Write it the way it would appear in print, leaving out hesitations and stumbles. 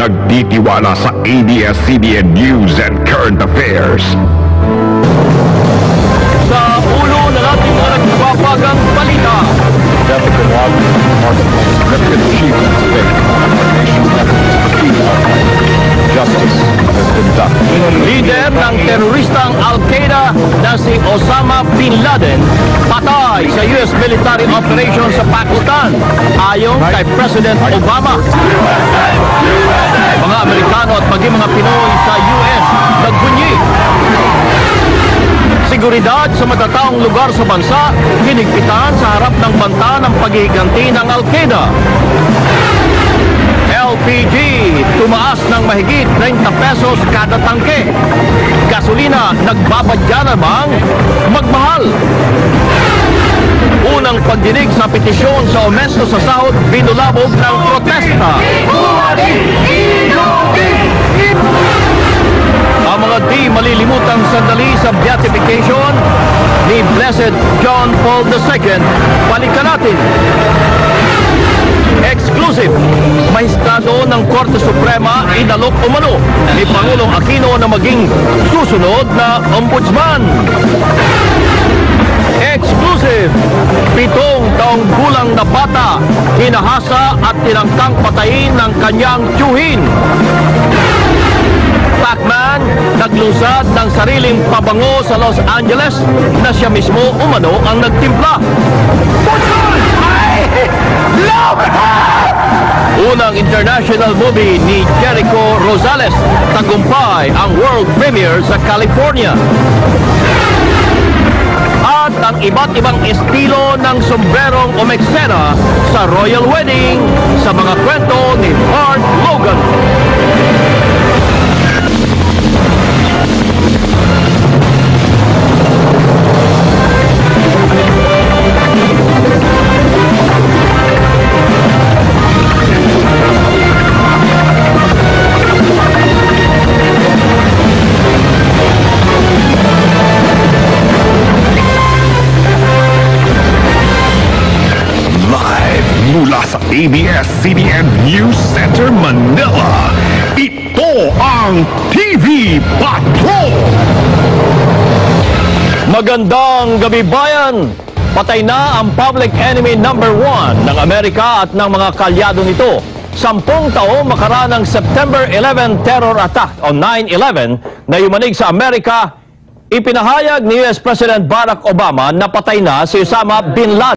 nagtitiwala sa ABS-CBN News and Current Affairs. Sa ulo na natin mga nagpapagang balita. Justice has been done. Leader ng teroristang Al-Qaeda na si Osama Bin Laden patay sa US military operation sa Pakistan ayon kay President Obama. Mga Amerikano at maging mga Pinoy sa US nagbunyi. Seguridad sa matataong lugar sa bansa hinigpitan sa harap ng banta ng paghihiganti ng Al-Qaeda. LPG tumaas ng mahigit 30 pesos kada tangke. Gasolina nagbabadya namang magmahal. Unang pagdinig sa petisyon sa aumento sa sahod binulabog ng protesta. Ang mga di malilimutang sandali sa beatification ni Blessed John Paul II, balikan natin. Exclusive, Mahistrado ng Korte Suprema inalok umano ni Pangulong Aquino na maging susunod na ombudsman. Exclusive, 7 taong gulang na bata hinahasa at tinangkang patayin ng kanyang tiyuhin. Pacman naglusad ng sariling pabango sa Los Angeles na siya mismo umano ang nagtimpla. Unang international movie ni Jericho Rosales, tagumpay ang world premiere sa California. At ang iba't ibang estilo ng sombrerong umeksena sa royal wedding sa mga kwento ni Mark Logan. Mula sa ABS-CBN News Center, Manila, ito ang TV Patrol! Magandang gabi bayan! Patay na ang public enemy number 1 ng Amerika at ng mga kalyado nito. 10 taong makaraan ng September 11 terror attack o 9/11 na yumanig sa Amerika, ipinahayag ni US President Barack Obama na patay na si Osama Bin Laden.